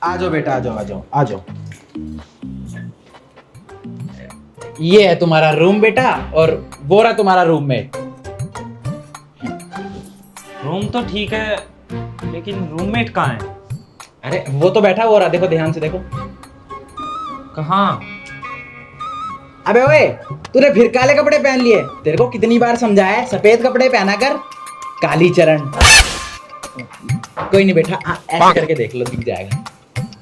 आ जाओ बेटा, आ जाओ आ जाओ आ जाओ। ये है तुम्हारा रूम बेटा, और वो रहा तुम्हारा रूममेट। रूम तो ठीक है, लेकिन रूममेट कहाँ है? अरे वो तो बैठा, वो रहा, देखो ध्यान से देखो। कहाँ? अबे ओए, तूने फिर काले कपड़े पहन लिए। तेरे को कितनी बार समझाया है सफेद कपड़े पहना कर। काली चरण। कोई नहीं बेटा, ऐसे करके देख लो, दिख जाएगा।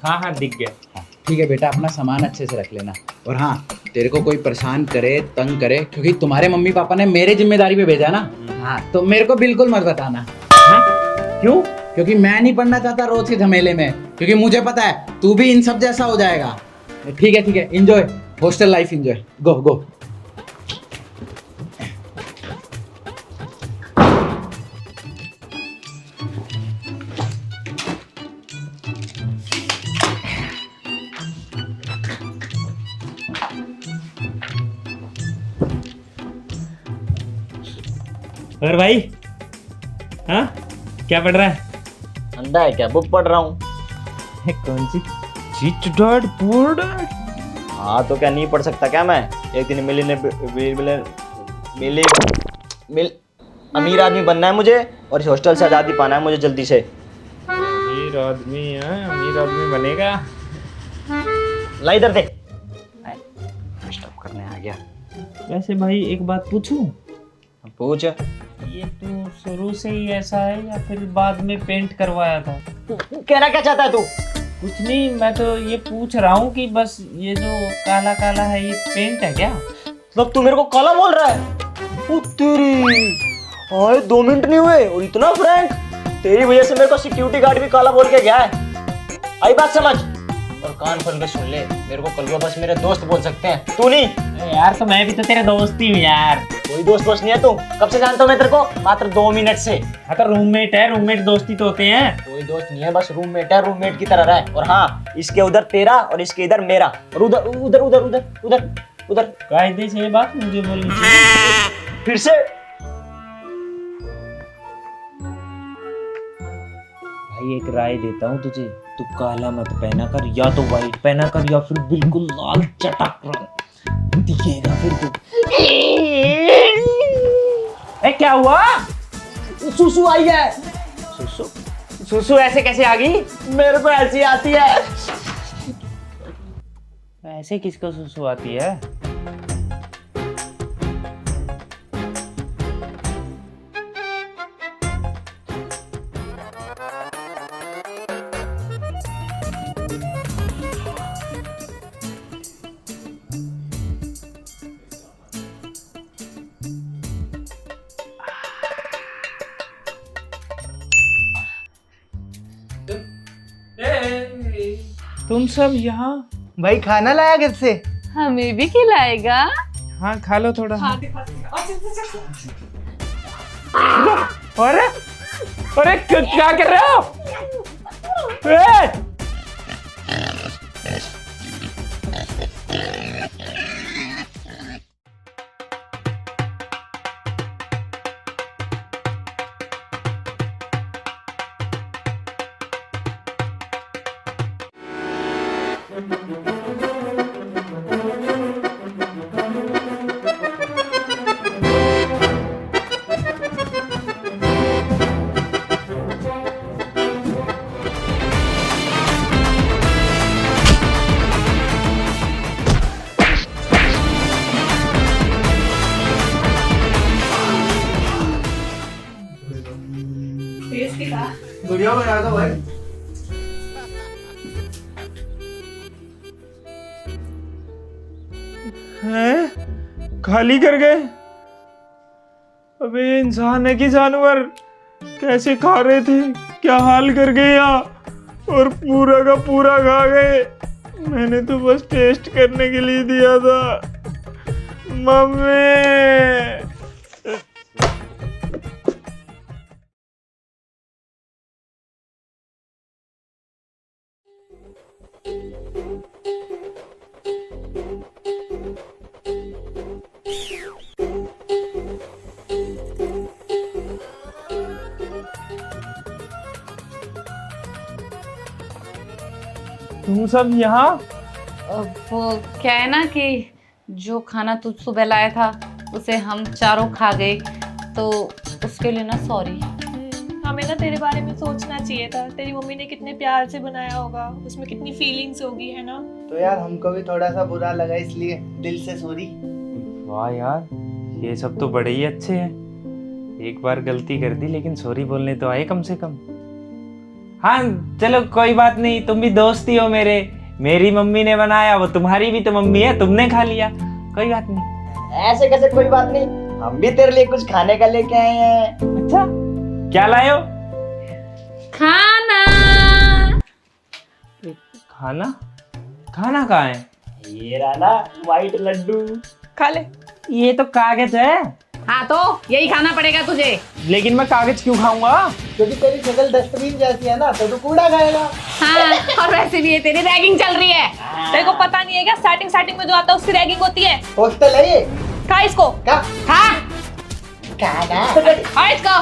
हाँ हाँ, दिख गया। हाँ, ठीक है बेटा, अपना सामान अच्छे से रख लेना। और हाँ, तेरे को कोई परेशान करे, तंग करे, क्योंकि तुम्हारे मम्मी पापा ने मेरे जिम्मेदारी पे भेजा ना। हाँ, तो मेरे को बिल्कुल मत बताना। क्यों? क्योंकि मैं नहीं पढ़ना चाहता रोज के झमेले में, क्योंकि मुझे पता है तू भी इन सब जैसा हो जाएगा। ठीक है, एंजॉय हॉस्टल लाइफ, एंजॉय। गो गो। और भाई, हाँ क्या पढ़ रहा है? अंडा है क्या? बुक पढ़ रहा हूँ। कौन सी? Rich dad poor dad? हाँ तो क्या नहीं पढ़ सकता क्या मैं? एक दिन अमीर आदमी बनना है मुझे, और इस हॉस्टल से आज़ादी पाना है मुझे जल्दी से। अमीर आदमी है, अमीर आदमी बनेगा। ला इधर देख। डिस्टर्ब करने आ गया। वैसे भाई एक बात पूछूं? पूछ। ये तू शुरू से ही ऐसा है या फिर बाद में पेंट करवाया था? कहना क्या चाहता है तू? कुछ नहीं, मैं तो ये पूछ रहा हूँ कि बस ये जो काला काला है ये पेंट है क्या? मतलब तू मेरे को काला बोल रहा है? ओ तेरी, आए 2 मिनट नहीं हुए और इतना फ्रैंक। तेरी वजह से मेरे को सिक्योरिटी गार्ड भी काला बोल के गया है। आई बात समझ, और कान खोल के सुन ले, मेरे को कल बस मेरे दोस्त बोल सकते हैं, तू नहीं। यार तो मैं भी तो तेरे दोस्त ही हूँ यार। कोई दोस्त नहीं है तू। कब से जानता हूँ मैं तेरे को? मात्र 2 मिनट से। हाँ तो रूममेट है, रूममेट दोस्ती तो होते हैं। कोई दोस्त नहीं है, बस रूममेट है, रूममेट की तरह रहे। और हाँ, इसके उधर तेरा और इसके इधर मेरा, और उधर उधर उधर उधर उधर उधर। कायदे से ये बात मुझे बोलनी चाहिए। फिर से भाई एक राय देता हूँ तुझे, तू काला मत पहना कर, या तो वाइट पहना कर, या फिर बिल्कुल लाल चटक रंग दिखेगा फिर तू। ए क्या हुआ? सुसु आई है। सुसु? सुसु ऐसे कैसे आ गई? मेरे को ऐसी आती है। ऐसे किसको सुसु आती है? तुम सब यहाँ? भाई खाना लाया घर से? हमें भी खिलाएगा? हाँ खा लो थोड़ा। हाँ। अरे अरे क्या कर रहे हो? वीडियो बना दो भाई। हैं? खाली कर गए? अबे इंसान है कि जानवर? कैसे खा रहे थे, क्या हाल कर गए यहाँ, और पूरा का पूरा खा गए। मैंने तो बस टेस्ट करने के लिए दिया था। मम्मी। तुम सब यहाँ? वो क्या है ना कि जो खाना तू सुबह लाया था उसे हम चारों खा गए, तो उसके लिए ना सॉरी। हमें ना तेरे बारे में सोचना चाहिए था। तेरी मम्मी ने कितने प्यार से बनाया होगा, उसमें कितनी फीलिंग्स होगी, है ना? तो यार हमको भी थोड़ा सा बुरा लगा, इसलिए दिल से सॉरी। वाह यार, ये सब तो बड़े ही अच्छे हैं। एक बार गलती कर दी लेकिन सॉरी बोलने तो आए कम से कम। हाँ चलो कोई बात नहीं, तुम भी दोस्त ही हो मेरे। मेरी मम्मी ने बनाया, वो तुम्हारी भी तो मम्मी है, तुमने खा लिया, कोई बात नहीं। ऐसे कैसे कोई बात नहीं, हम भी तेरे लिए कुछ खाने का लेके आए हैं। अच्छा क्या लाए हो? खाना। खाना? खाना कहाँ है? ये रहा ना व्हाइट लड्डू, खा ले। ये तो कागज है। हाँ तो यही खाना पड़ेगा तुझे। लेकिन मैं कागज क्यों खाऊंगा? क्योंकि तेरी शक्ल डस्टबिन जैसी है ना, तो तू कूड़ा खाएगा। हाँ, और वैसे भी ये तेरी रैगिंग चल रही है। तेरे को पता नहीं है क्या, स्टार्टिंग में जो आता है उसकी रैगिंग होती है। हॉस्टल है ये। खा इसको। का खा खाना खा इसको।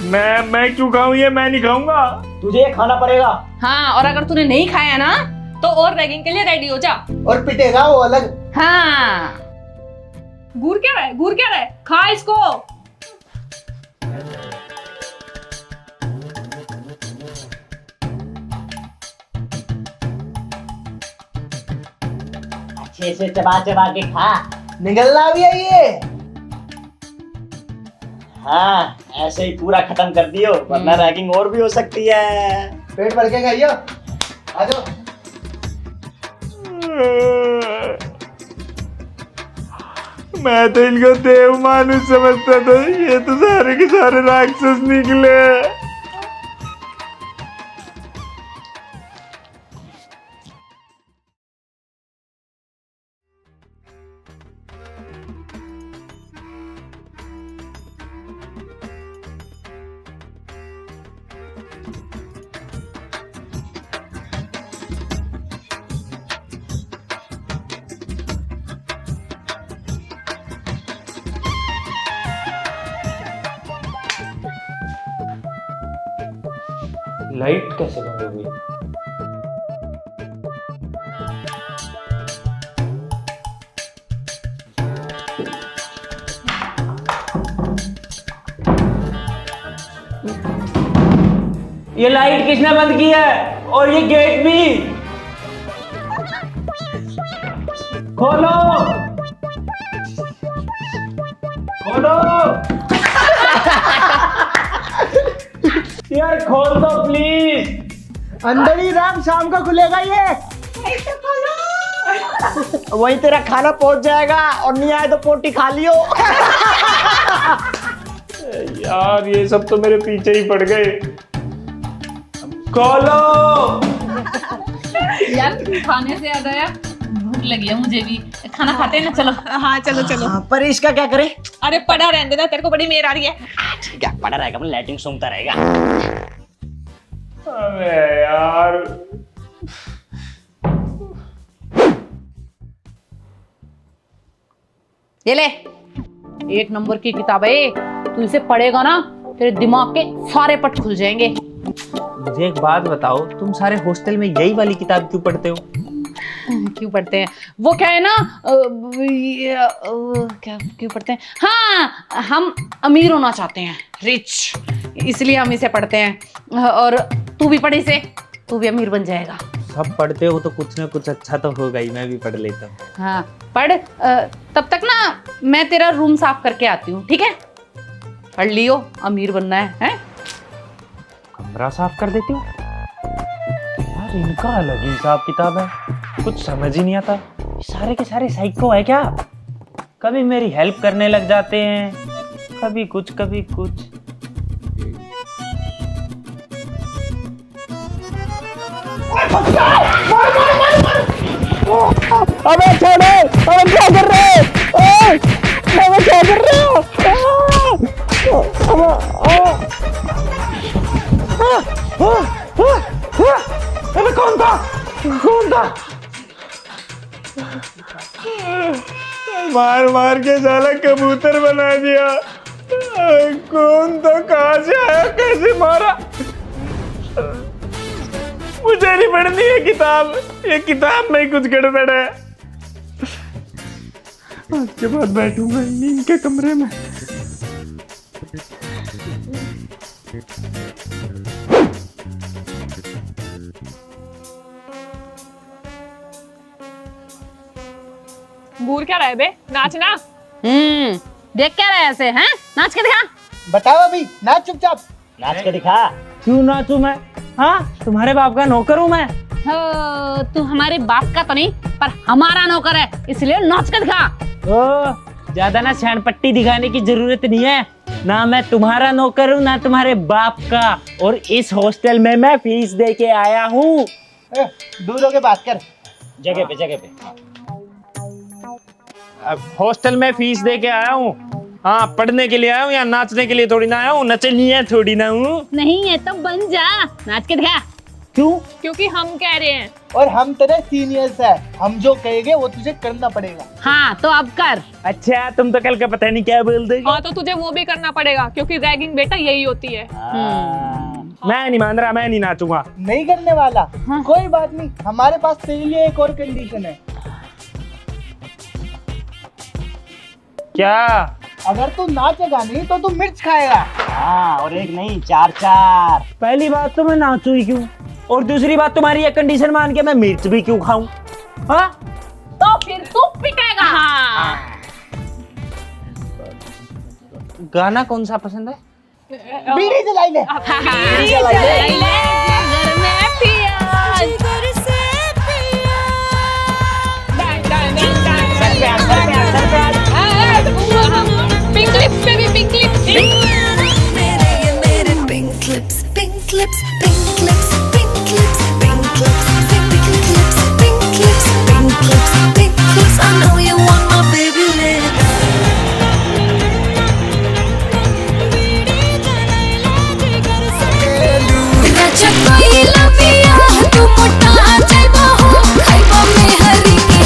मैं क्यों खाऊं? ये मैं नहीं खाऊंगा। तुझे ये खाना पड़ेगा। हाँ, और अगर तूने नहीं खाया ना तो और रैगिंग के लिए रेडी हो जा। और पिटेगा वो अलग। हाँ। घूर क्या रहा है, घूर क्या रहा है? खा इसको। अच्छे से चबा चबा के खा। निगलना भी है ये। हाँ ऐसे ही पूरा खत्म कर दियो, वरना रैगिंग और भी हो सकती है। पेट भर के खाइयो। आ जाओ। मैं तो इनको देव मानुष समझता था, ये तो सारे के सारे राक्षस निकले। लाइट कैसे बंद हो गई? ये लाइट किसने बंद की है? और ये गेट भी खोलो, खोलो। यार खोल दो प्लीज। अंदर ही राम, शाम को खुलेगा ये। वहीं तेरा खाना पहुंच जाएगा, और नहीं आए तो पोटी खा लियो। यार ये सब तो मेरे पीछे ही पड़ गए। खोलो। यार खाने से याद आया, भूख लगी है मुझे भी। खाना खाते हैं ना, चलो। हाँ चलो चलो। पर इसका क्या करे? अरे पड़ा रहने देना, तेरे को बड़ी मेर आ रही है। क्या पड़ा रहेगा, अपनी लैट्रिन सूंघता रहेगा। अबे यार ये ले, 1 नंबर की किताब है ये। तू इसे पढ़ेगा ना, तेरे दिमाग के सारे पट खुल जाएंगे। मुझे एक बात बताओ, तुम सारे हॉस्टल में यही वाली किताब क्यों पढ़ते हो? क्यों पढ़ते हैं? वो क्या है ना, क्या क्यों पढ़ते हैं? हाँ, हम अमीर होना चाहते हैं, रिच, इसलिए हम इसे पढ़ते हैं। और तू भी पढ़ इसे, तू भी अमीर बन जाएगा। सब पढ़ते हो तो कुछ ना कुछ अच्छा तो होगा ही, मैं भी पढ़ लेता हूँ। हाँ पढ़। तब तक ना मैं तेरा रूम साफ करके आती हूँ, ठीक है? पढ़ लियो, अमीर बनना है? कमरा साफ कर देती हो? यार इनका अलग ही हिसाब किताब है, कुछ समझ ही नहीं आता। सारे के सारे साइको है क्या? कभी मेरी हेल्प करने लग जाते हैं, कभी कुछ कभी कुछ। अबे छोड़ो, अबे क्या कर रहे हो? अबे क्या कर रहे हो? अबे कौन था? कौन था? मार मार के साला कबूतर बना दिया। कौन था? कहाँ से आया? कैसे मारा? मुझे नहीं पढ़नी है किताब, ये किताब में कुछ गड़बड़ है। आज के बाद बैठूंगा इनके कमरे में। घूर क्या रहे बे, नाचना। देख क्या रहे ऐसे हैं? नाच के दिखा। बताओ अभी, नाच चुपचाप। नाच के दिखा। क्यों नाचूं मैं? हाँ, तुम्हारे बाप का नौकर हूँ मैं। तू हमारे बाप का तो नहीं पर हमारा नौकर है, इसलिए नाच के दिखा। ओ, ज्यादा ना छानपट्टी दिखाने की जरूरत नहीं है। ना मैं तुम्हारा नौकर हूँ ना तुम्हारे बाप का, और इस हॉस्टल में मैं फीस दे के आया हूँ। दूर होके बात कर। जगह पे। अब हॉस्टल में फीस दे के आया हूँ। हाँ, पढ़ने के लिए आया हूँ या नाचने के लिए थोड़ी ना आया हूँ। नचनिया थोड़ी ना हूँ। नहीं है तो बन जा, नाच के दिखा। क्यों? क्योंकि हम कह रहे हैं। और हम तेरे सीनियर्स है, हम जो कहेंगे वो तुझे करना पड़ेगा। हाँ तो अब कर। अच्छा, तुम तो कल का पता नहीं क्या बोल दोगे। हाँ तो तुझे वो भी करना पड़ेगा, क्योंकि रैगिंग बेटा यही होती है। मैं नहीं मान रहा, मैं नहीं नाचूंगा। नहीं करने वाला? कोई बात नहीं, हमारे पास तेरे लिए एक और कंडीशन है। क्या? अगर तू नाचेगा नहीं तो तू मिर्च खाएगा। हाँ, और एक नहीं, 4-4। पहली बात तो मैं नाचू ही क्यों, और दूसरी बात तुम्हारी ये कंडीशन मान के मैं मिर्च भी क्यों खाऊं? हाँ, तो फिर तू पिटेगा। हाँ। गाना कौन सा पसंद है? बीड़ी जलाई ले। बीड़ी जलाई ले, घर में पियाज। Pink lips baby, pink lips. मेरे pink lips, pink lips, pink lips, pink lips, pink lips, pink lips, pink lips, pink lips, pink lips. I know you want my baby lips. राजा कोई लबिया, तू मोटा जाइबा हो, खाइबा में हरी के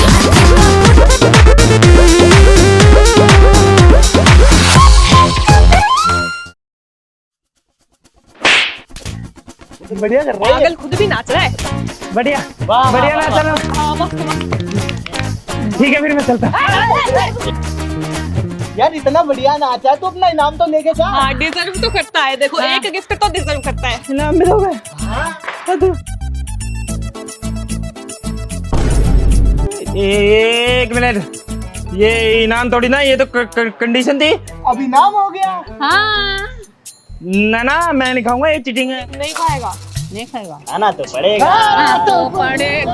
बढ़िया कर रहा है। पागल खुद भी नाच रहा है। बढ़िया बढ़िया नाचा ना। ठीक है, फिर मैं चलता। यार इतना बढ़िया नाचा है तो अपना इनाम तो लेके जा। हाँ, डिजर्व तो करता है। देखो, एक गिफ्ट तो डिजर्व करता है। इनाम मिलोगे? एक मिनट, ये इनाम थोड़ी ना, ये तो कंडीशन थी। अब इनाम हो गया। हाँ ना, मैं नहीं खाऊंगा, ये चीटिंग है। नहीं खाएगा। नहीं खाएगा। खाना तो पड़ेगा। हाँ तो पड़ेगा।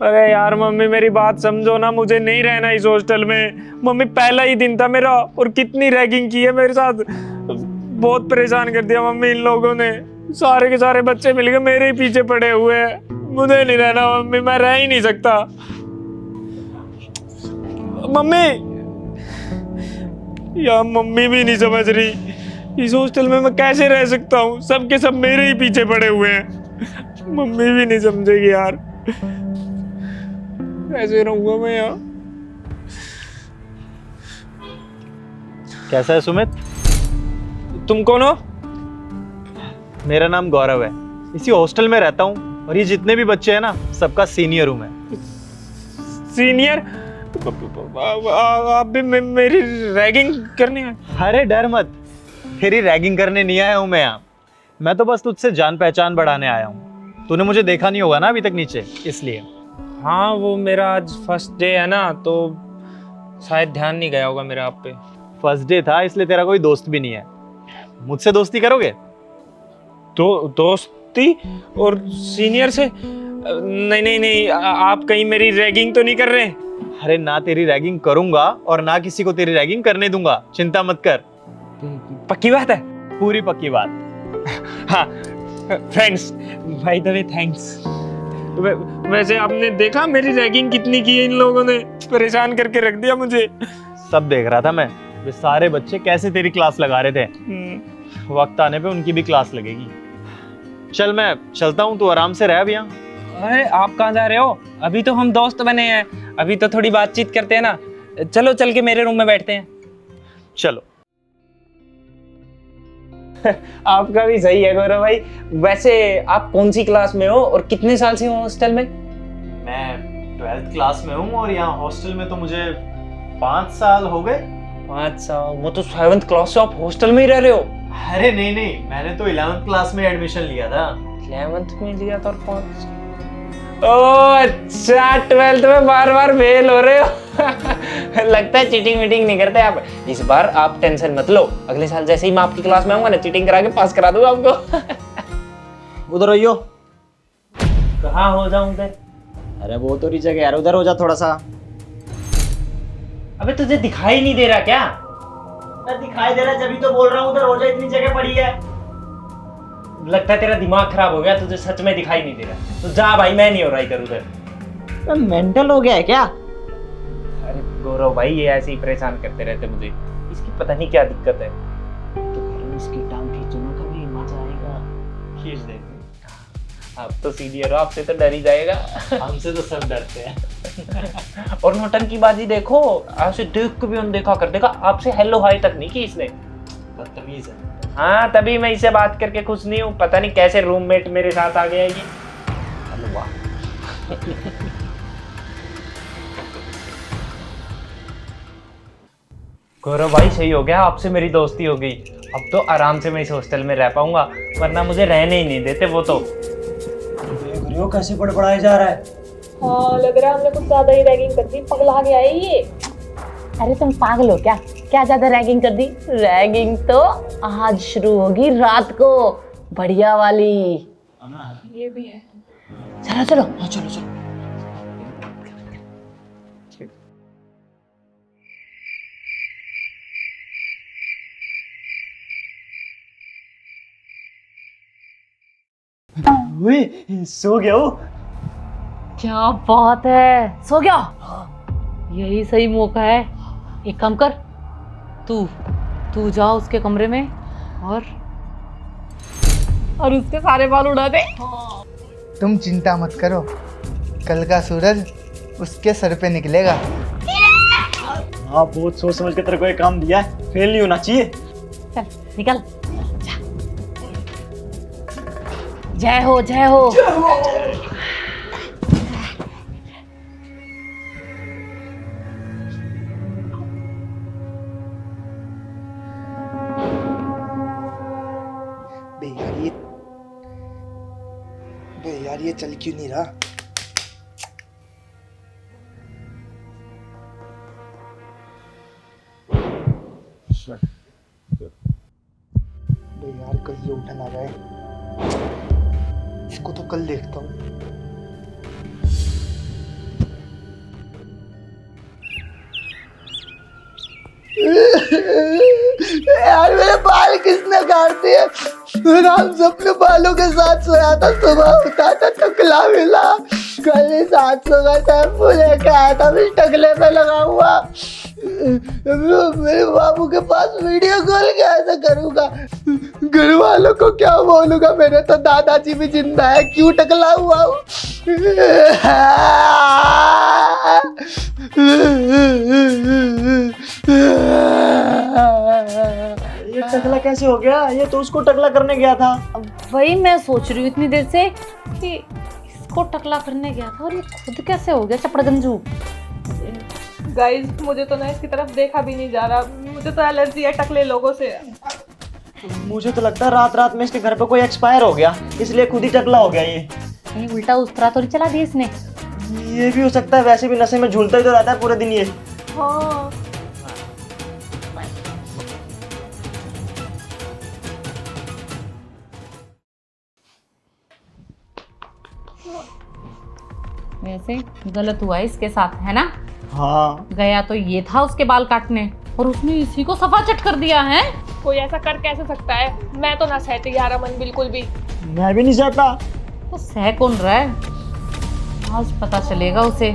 अरे यार मम्मी, मेरी बात समझो ना, मुझे नहीं रहना इस हॉस्टल में। मम्मी, पहला ही दिन था मेरा और कितनी रैगिंग की है मेरे साथ। बहुत परेशान कर दिया मम्मी इन लोगों ने। सारे के सारे बच्चे मिलकर मेरे ही पीछे पड़े हुए हैं। मुझे नहीं रहना मम्मी, मैं रह ही नहीं सकता। मम्मी, यार मम्मी भी नहीं समझ रही, इस हॉस्टल में मैं कैसे रह सकता हूँ। सब के सब मेरे ही पीछे पड़े हुए हैं। मम्मी भी नहीं समझेगी यार, कैसे रहूंगा मैं यहाँ। कैसा है सुमित? तुम कौन हो? मेरा नाम गौरव है, इसी हॉस्टल में रहता हूँ, और ये जितने भी बच्चे हैं ना, सबका सीनियर हूँ मैं। सीनियर? आप भी मेरी रैगिंग करने आए? अरे डर मत, तेरी रैगिंग करने नहीं आया हूँ मैं यहाँ। मैं तो बस तुझसे जान पहचान बढ़ाने आया हूँ। तूने मुझे देखा नहीं होगा ना अभी तक नीचे, इसलिए। हाँ, वो मेरा आज फर्स्ट डे है ना, तो शायद ध्यान नहीं गया होगा मेरा आप पे। फर्स्ट डे था इसलिए तेरा कोई दोस्त भी नहीं है। मुझसे दोस्ती करोगे? दोस्ती? और सीनियर से? नहीं, आप कहीं मेरी रैगिंग तो नहीं कर रहे? अरे ना, तेरी रैगिंग करूंगा और ना किसी को तेरी रैगिंग करने दूंगा, चिंता मत कर। पक्की बात है? पूरी पक्की बात। हाँ friends, by the way thanks. वैसे आपने देखा मेरी रैगिंग कितनी की है इन लोगों ने? परेशान करके रख दिया मुझे। सब देख रहा था मैं, वे सारे बच्चे कैसे तेरी क्लास लगा रहे थे। वक्त आने पे उनकी भी क्लास लगेगी। चल मैं चलता हूँ, तू आराम से रह अब यहाँ। अरे आप कहाँ जा रहे हो? अभी तो हम दोस्त बने हैं, अभी तो थोड़ी बातचीत करते हैं ना। चलो चल के मेरे रूम में बैठते हैं। चलो। आपका भी सही है गौरव भाई। वैसे आप कौन सी क्लास में हो और कितने साल से हो हॉस्टल में? मैं 12th क्लास में हूँ और यहाँ हॉस्टल में तो मुझे 5 साल हो गए। 5 साल? वो तो 7th क्लास से आप हॉस्टल में ही रह रहे हो। अरे नहीं नहीं, मैंने तो 11th क्लास में एडमिशन लिया था। 11th में लिया था और 5। ओह अच्छा, 12th में बार बार फेल हो रहे हो। लगता है चीटिंग वीटिंग नहीं करते आप। इस बार आप टेंशन मत लो, अगले साल जैसे ही मैं आपकी क्लास में आऊंगा ना, चीटिंग करा के पास करा दूंगा आपको। उधर रहियो। कहाँ हो जाऊं उधर? अरे वो तो जगह यार, उधर हो जा थोड़ा सा। अबे तुझे दिखाई नहीं दे रहा क्या? दिखाई दे रहा है, जब तो बोल रहा हूँ उधर हो जा, इतनी जगह पड़ी है। लगता है तेरा दिमाग खराब हो गया, तुझे सच में दिखाई नहीं दे रहा। तो जा भाई, मैं नहीं हो रहा इधर उधर। मेंटल हो गया है क्या? अरे गौरव भाई, ये ऐसे ही परेशान करते रहते मुझे, इसकी पता नहीं क्या दिक्कत है। तो इसकी टांग खींचना, कभी मजा आएगा। खींच दे। आप तो सीनियर हो, आपसे तो डर ही जाएगा। हमसे तो सब डरते हैं। और नौटंकी बाजी देखो, ऐसे देख के भी अनदेखा कर देगा। आपसे हेलो हाय तक नहीं की इसने। बदतमीज है। हाँ, तभी मैं इससे बात करके खुश नहीं हूँ। पता नहीं कैसे रूममेट मेरे साथ आ गया ये। हलवा। गौरव भाई सही हो गया, आपसे मेरी दोस्ती हो गई। अब तो आराम से मैं इस हॉस्टल में रह पाऊंगा, वरना मुझे रहने ही नहीं देते वो तो। देख रहे हो कैसे पड़पड़ाया जा रहा है। हाँ, लग रहा है हमने कुछ ज्यादा ही रैगिंग कर दी, पगला गया है ये। अरे तुम पागल हो क्या? क्या ज्यादा रैगिंग कर दी? रैगिंग तो आज शुरू होगी रात को, बढ़िया वाली। ये भी है। चलो चलो। हाँ चलो चलो। सो गया हो? क्या बात है, सो गया? यही सही मौका है। एक काम कर, तू जा उसके कमरे में और उसके सारे बाल उड़ा दे। तुम चिंता मत करो, कल का सूरज उसके सर पे निकलेगा। हाँ, बहुत सोच समझ के तेरे को एक काम दिया है, फेल नहीं होना चाहिए। चल निकल जा। जय हो जय हो। यार ये चल क्यों नहीं रहा? यार कल ये उठा ना जाए, इसको तो कल देखता हूँ। यार मेरे बाल किसने काट दिए? राम अपने बालों के साथ सोया था, सुबह उठा था टकला मिला। कल 700 का शैम्पू लेके आया था, फिर टकले पे लगा हुआ। मेरे बाबू के पास वीडियो कॉल कैसे करूंगा? घर वालों को क्या बोलूंगा? मेरे तो दादाजी भी जिंदा है, क्यों टकला हुआ हूँ? ये टकला कैसे हो गया? ये तो उसको टकला करने गया था। वही मैं सोच रही हूँ इतनी देर से कि इसको टकला करने गया था और ये खुद कैसे हो गया चपड़गंजू। गाइस, मुझे तो ना इसकी तरफ देखा भी नहीं जा रहा। मुझे तो एलर्जी है टकले लोगों से। मुझे तो लगता है रात रात में इसके घर पे कोई एक्सपायर हो गया, इसलिए खुद ही टकला हो गया ये। कहीं उल्टा उस तरह तो नहीं चला दिया इसने? ये भी हो सकता है, वैसे भी नशे में झूलता ही तो रहता है पूरे दिन ये। हाँ, वैसे गलत हुआ है इसके साथ, है ना? हाँ, गया तो ये था उसके बाल काटने और उसने इसी को सफा चट कर दिया है। कोई ऐसा कर कैसे सकता है? मैं तो ना सहती यार अमन, बिल्कुल भी। मैं भी नहीं चाहता। तो सह कौन रहा है? आज पता चलेगा उसे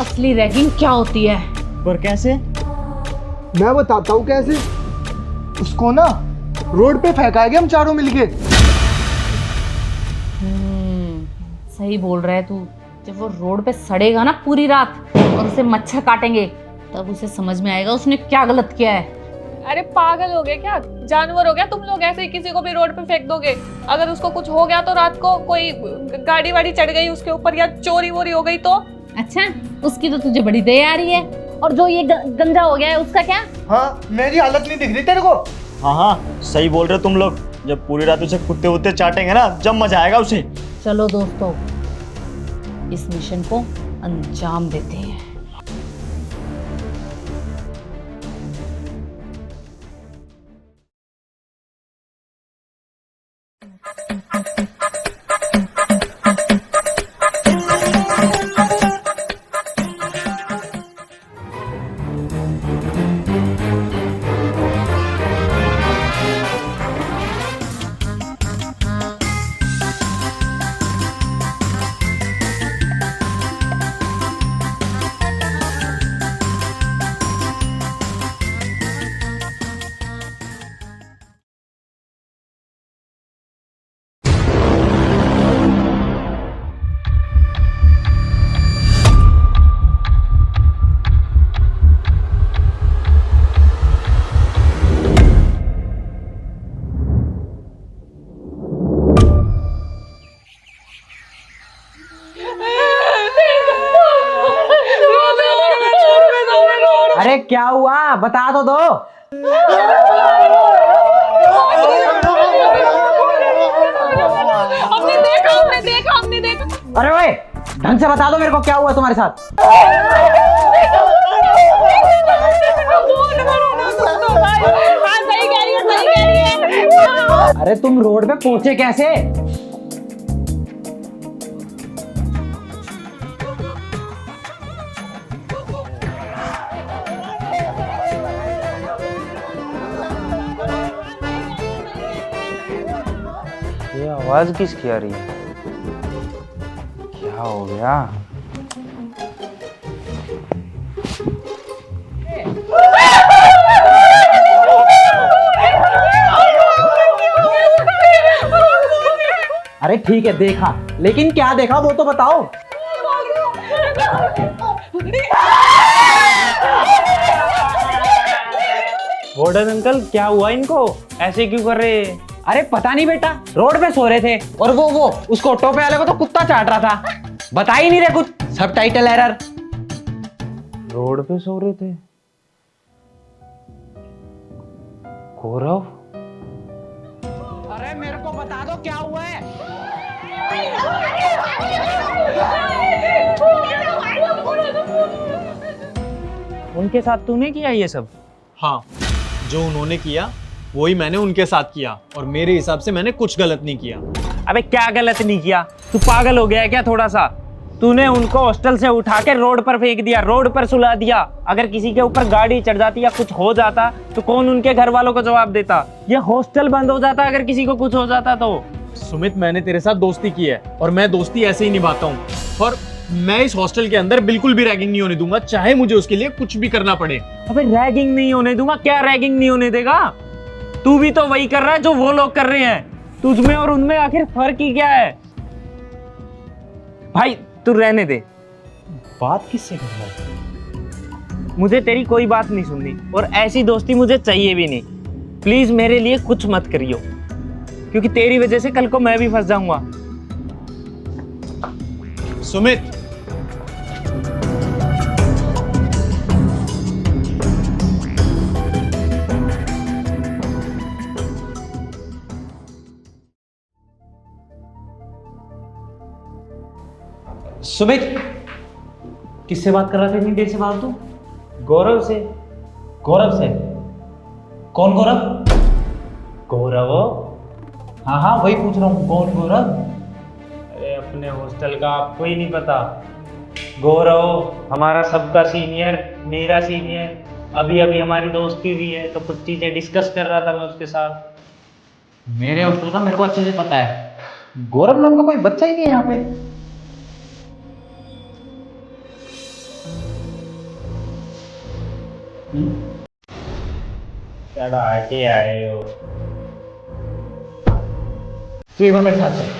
असली रैगिंग क्या होती है। पर कैसे? मैं बताता हूँ कैसे। उसको ना रोड पे फेंकाएंगे हम चारों मिलके। सही बोल रहा है तू। जब वो रोड पे सड़ेगा ना पूरी रात और उसे मच्छर काटेंगे, तब उसे समझ में आएगा उसने क्या गलत किया है। अरे पागल हो गए क्या, जानवर हो गया तुम लोग, ऐसे ही किसी को भी रोड पे फेंक दोगे? अगर उसको कुछ हो गया तो रात को कोई गाड़ी वाड़ी चढ़ गई उसके ऊपर या चोरी वोरी हो गई तो? अच्छा, उसकी तो तुझे बड़ी दया आ रही है, और जो ये गंजा हो गया है उसका क्या? हाँ, मेरी हालत नहीं दिख रही तेरे को? हाँ हाँ सही बोल रहे हो तुम लोग। जब पूरी रात उसे कुत्ते वुत्ते चाटेंगे ना, जब मजा आएगा उसे। चलो दोस्तों, इस मिशन को अंजाम देते हैं। अरे क्या हुआ, बता तो दो। हमने देखा। अरे ओए, ढंग से बता दो मेरे को, क्या हुआ तुम्हारे साथ? हाँ, सही कह रही है। अरे तुम रोड पे पहुंचे कैसे? ये आवाज किसकी आ रही है? क्या हो गया? अरे ठीक है, देखा, लेकिन क्या देखा वो तो बताओ। वार्डन अंकल, क्या हुआ इनको? ऐसे क्यों कर रहे? अरे पता नहीं बेटा, रोड पे सो रहे थे और वो उसको टोपे वाले को तो कुत्ता चाट रहा था। बता ही नहीं रहे कुछ, सब टाइटल एरर। रोड पे सो रहे थे? गौरव? अरे मेरे को बता दो क्या हुआ है। उनके साथ तूने किया ये सब? हाँ, जो उन्होंने किया वही मैंने उनके साथ किया, और मेरे हिसाब से मैंने कुछ गलत नहीं किया। अबे क्या गलत नहीं किया? तू पागल हो गया है क्या थोड़ा सा? तूने उनको हॉस्टल से उठा के रोड पर फेंक दिया, रोड पर सुला दिया। अगर किसी के ऊपर गाड़ी चढ़ जाती या कुछ हो जाता तो कौन उनके घर वालों को जवाब देता? ये हॉस्टल बंद हो जाता अगर किसी को कुछ हो जाता तो। सुमित, मैंने तेरे साथ दोस्ती की है और मैं दोस्ती ऐसे ही निभाता हूँ, और मैं इस हॉस्टल के अंदर बिल्कुल भी रैगिंग नहीं होने दूंगा, चाहे मुझे उसके लिए कुछ भी करना पड़े। अबे रैगिंग नहीं होने दूंगा? क्या रैगिंग नहीं होने देगा? तू भी तो वही कर रहा है जो वो लोग कर रहे हैं। तुझमें और उनमें आखिर फर्क ही क्या है? भाई तू रहने दे। बात किससे कर रहा है? मुझे तेरी कोई बात नहीं सुननी, और ऐसी दोस्ती मुझे चाहिए भी नहीं। प्लीज मेरे लिए कुछ मत करियो, क्योंकि तेरी वजह से कल को मैं भी फंस जाऊंगा। सुमित, सुमित, किससे बात कर रहा था इतनी देर से बात? तू गौरव से। गौरव से? कौन गौरव? गौरव? हाँ हाँ वही पूछ रहा हूँ, कौन गौरव? अरे अपने हॉस्टल का आपको ही नहीं पता? गौरव हमारा सबका सीनियर, मेरा सीनियर। अभी अभी हमारी दोस्ती हुई है तो कुछ चीजें डिस्कस कर रहा था मैं उसके साथ। मेरे हॉस्टल का मेरे को अच्छे से पता है। गौरव नाम का कोई बच्चा ही नहीं है यहाँ पे। चढ़ा के आए हो? तू एक बार मेरे साथ चल।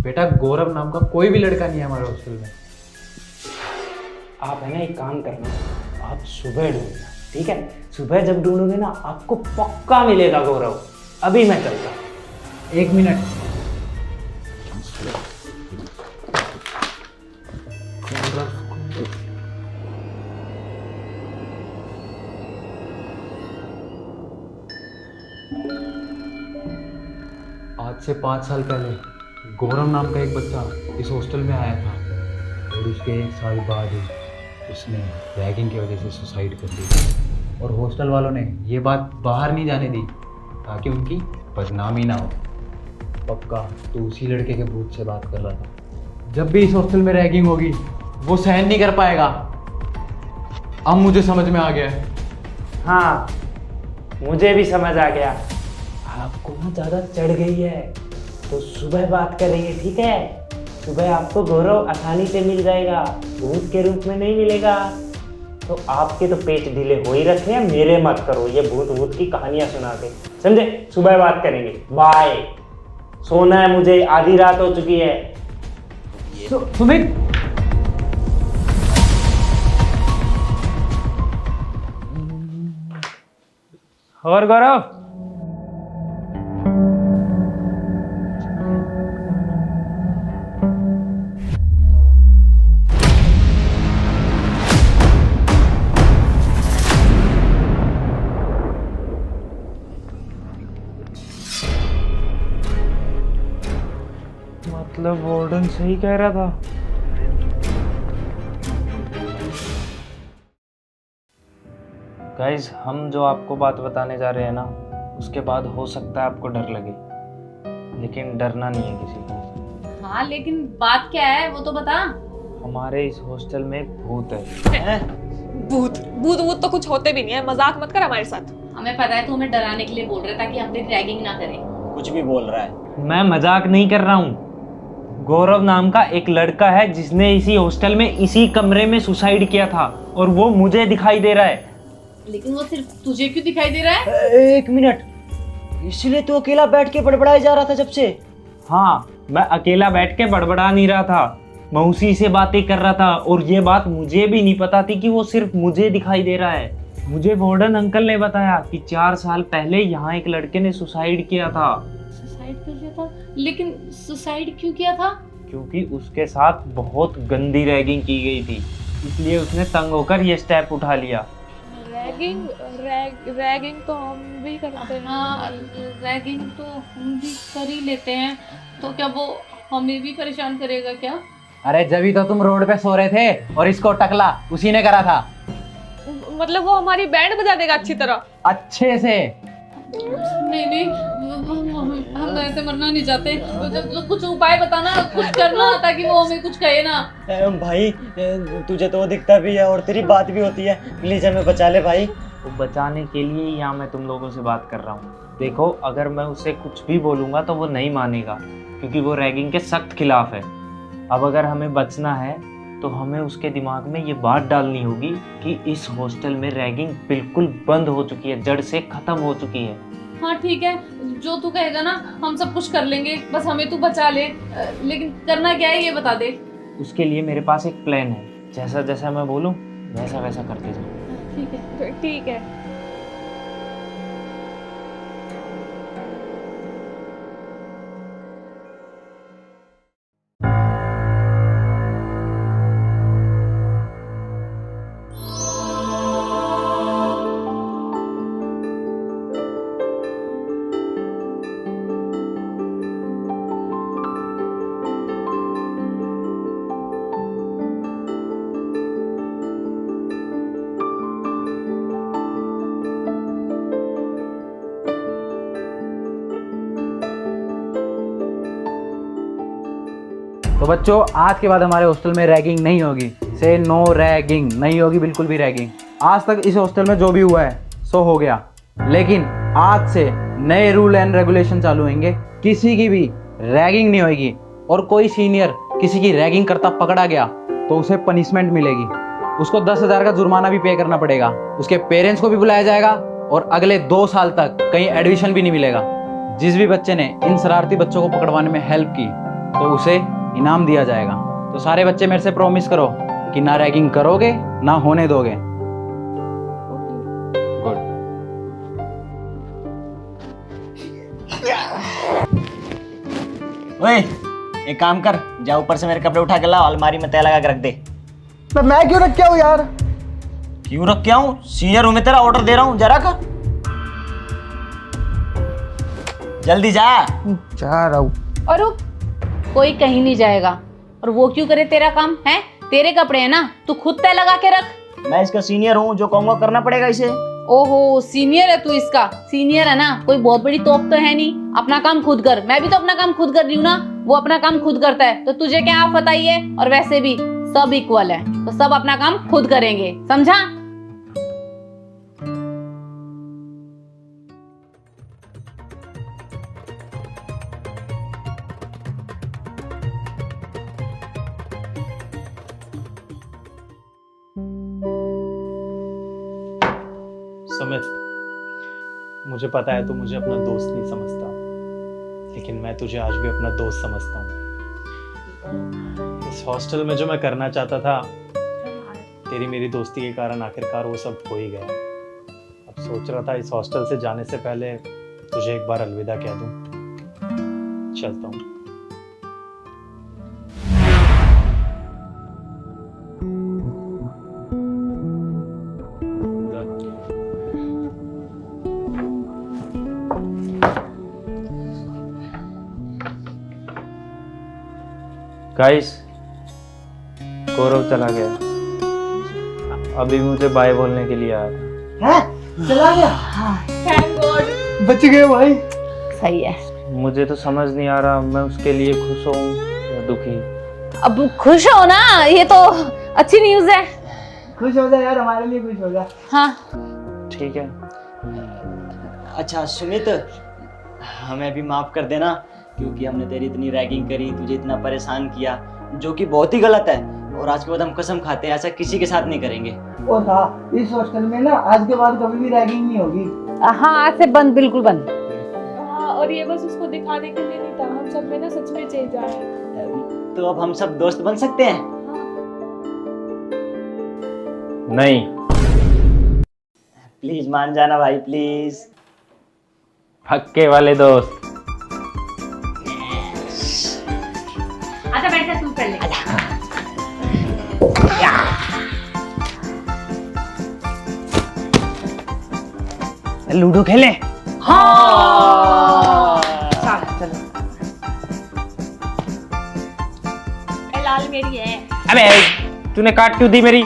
बेटा गौरव नाम का कोई भी लड़का नहीं है हमारे हॉस्टल में। आप है ना एक काम करना, आप सुबह ढूंढना, ठीक है? सुबह जब ढूंढोगे ना आपको पक्का मिलेगा गौरव। अभी मैं चलता हूँ। 1 मिनट। आज से 5 साल पहले गौरव नाम का एक बच्चा इस हॉस्टल में आया था और उसके 1 साल बाद ही उसने रैगिंग की वजह से सुसाइड कर ली और हॉस्टल वालों ने ये बात बाहर नहीं जाने दी ताकि उनकी बदनामी ना हो। पक्का तो उसी लड़के के भूत से बात कर रहा था। जब भी इस हॉस्टल में रैगिंग होगी वो सहन नहीं कर पाएगा। अब मुझे समझ में आ गया है। हाँ, मुझे भी समझ आ गया। आपको ना ज़्यादा चढ़ गई है, तो सुबह बात करेंगे, ठीक है? सुबह आपको गौरव आसानी से मिल जाएगा, भूत के रूप में नहीं मिलेगा। तो आपके तो पेट ढीले हो ही रखे हैं, मेरे मत करो ये भूत की कहानियां सुना के, समझे? सुबह बात करेंगे, बाय। सोना है मुझे, आधी रात हो चुकी है। सुमित, और गौरव, मतलब वार्डन सही कह रहा था। गाइस, हम जो आपको बात बताने जा रहे हैं ना, उसके बाद हो सकता है आपको डर लगे, लेकिन डरना नहीं है किसी को। हाँ लेकिन बात क्या है वो तो बता। हमारे इस हॉस्टल में एक भूत है। भूत भूत भूत तो कुछ होते भी नहीं है, मजाक मत कर हमारे साथ। हमें पता है तू हमें डराने के लिए बोल रहा है ताकि हम तेरी रैगिंग ना करें। कुछ भी बोल रहा है। मैं मजाक नहीं कर रहा हूँ। गौरव नाम का एक लड़का है जिसने इसी हॉस्टल में इसी कमरे में सुसाइड किया था और वो मुझे दिखाई दे रहा है। लेकिन वो सिर्फ तुझे क्यों दिखाई दे रहा है? 1 मिनट, इसलिए तू अकेला बैठ के बड़बड़ाए जा रहा था जब से? हाँ, मैं अकेला बैठ के बड़बड़ा नहीं रहा था, मैं उसी से बातें कर रहा था और ये बात मुझे भी नहीं पता थी कि वो सिर्फ मुझे दिखाई दे रहा है। मुझे वार्डन अंकल ने बताया कि 4 साल पहले यहाँ एक लड़के ने सुसाइड किया था। सुसाइड कर लिया था? लेकिन सुसाइड क्यों किया था? क्योंकि उसके साथ बहुत गंदी रैगिंग की गई थी, इसलिए उसने तंग होकर ये स्टेप उठा लिया। रैगिंग तो हम भी करते हैं। हाँ, रैगिंग तो हम भी कर ही लेते हैं, तो क्या वो हमें भी परेशान करेगा क्या? अरे जब तो तुम रोड पे सो रहे थे और इसको टकला उसी ने करा था। मतलब वो हमारी बैंड बजा देगा अच्छी तरह? अच्छे से। नहीं, हम तो ऐसे मरना नहीं चाहते। तो कुछ उपाय बताना, कुछ करना ताकि वो हमें कुछ कहे ना। भाई तुझे तो दिखता भी है और तेरी बात भी होती है, प्लीज हमें बचा ले भाई। तो बचाने के लिए ही यहाँ मैं तुम लोगों से बात कर रहा हूँ। देखो, अगर मैं उसे कुछ भी बोलूँगा तो वो नहीं मानेगा, क्योंकि वो रैगिंग के सख्त खिलाफ है। अब अगर हमें बचना है तो हमें उसके दिमाग में ये बात डालनी होगी कि इस हॉस्टल में रैगिंग बिल्कुल बंद हो चुकी है, जड़ से खत्म हो चुकी है। हाँ ठीक है, जो तू कहेगा ना हम सब कुछ कर लेंगे, बस हमें तू बचा ले। लेकिन करना क्या है ये बता दे। उसके लिए मेरे पास एक प्लान है, जैसा जैसा मैं बोलूँ वैसा वैसा करते जाओ। ठीक है, ठीक है। तो बच्चों, आज के बाद हमारे हॉस्टल में रैगिंग नहीं होगी। से नो रैगिंग, नहीं होगी बिल्कुल भी रैगिंग। आज तक इस हॉस्टल में जो भी हुआ है सो हो गया, लेकिन आज से नए रूल एंड रेगुलेशन चालू होंगे। किसी की भी रैगिंग नहीं होगी और कोई सीनियर किसी की रैगिंग करता पकड़ा गया तो उसे पनिशमेंट मिलेगी। उसको 10,000 का जुर्माना भी पे करना पड़ेगा। उसके पेरेंट्स को भी बुलाया जाएगा और अगले 2 साल तक कहीं एडमिशन भी नहीं मिलेगा। जिस भी बच्चे ने इन शरारती बच्चों को पकड़वाने में हेल्प की तो उसे इनाम दिया जाएगा। तो सारे बच्चे मेरे से प्रॉमिस करो कि ना रैगिंग करोगे ना होने दोगे। गुड। ओए एक काम कर, जा ऊपर से मेरे कपड़े उठा के ला, अलमारी में तय लगा के रख दे। तो मैं क्यों रख के आऊं यार? क्यों रख के आऊं? सीनियर हूं मैं, तेरा ऑर्डर दे रहा हूं, जरा कर, जल्दी जा। जा रहा हूं। और रुक, कोई कहीं नहीं जाएगा। और वो क्यों करे तेरा काम है? तेरे कपड़े हैं ना, तू खुद तय लगा के रख। मैं इसका सीनियर हूं, जो कहूंगा करना पड़ेगा इसे। ओहो, सीनियर है तू इसका? सीनियर है ना, कोई बहुत बड़ी तोप तो है नहीं। अपना काम खुद कर। मैं भी तो अपना काम खुद कर रही हूँ ना, वो अपना काम खुद करता है, तो तुझे क्या आफत आई है? और वैसे भी सब इक्वल है, तो सब अपना काम खुद करेंगे, समझा? सुमित, मुझे पता है तू मुझे अपना दोस्त नहीं समझता, लेकिन मैं तुझे आज भी अपना दोस्त समझता हूँ। इस हॉस्टल में जो मैं करना चाहता था, तेरी मेरी दोस्ती के कारण आखिरकार वो सब हो ही गया। अब सोच रहा था इस हॉस्टल से जाने से पहले तुझे एक बार अलविदा कह दूं। चलता हूँ। गाइस, गौरव चला गया, अभी मुझे बाय बोलने के लिए आया था। हैं? चला गया? Thank God. बच गए भाई। सही है। मुझे तो समझ नहीं आ रहा मैं उसके लिए खुश हूँ या दुखी। अब खुश हो ना, ये तो अच्छी न्यूज है। खुश हो जा यार, हमारे लिए खुश हो जा। हाँ, ठीक है। अच्छा सुमित, हमें भी माफ कर देना, क्योंकि हमने तेरी इतनी रैगिंग करी, तुझे इतना परेशान किया, जो कि बहुत ही गलत है। और आज के बाद हम कसम खाते हैं ऐसा किसी के साथ नहीं करेंगे। वो था इस हॉस्टल में ना, आज के बाद कभी भी रैगिंग नहीं होगी। हाँ, आज से बंद, बिल्कुल बंद। हाँ, और ये बस उसको दिखाने के लिए नहीं था, हम सब में ना सच में चेंज आया है। तो अब हम सब दोस्त बन सकते हैं? नहीं। प्लीज मान जाना भाई, प्लीज। हक्के वाले दोस्त। अच्छा बैठ जा, तू कर ले। लूडो खेले। हाँ, चलो। लाल मेरी है। अबे तूने काट क्यों दी मेरी?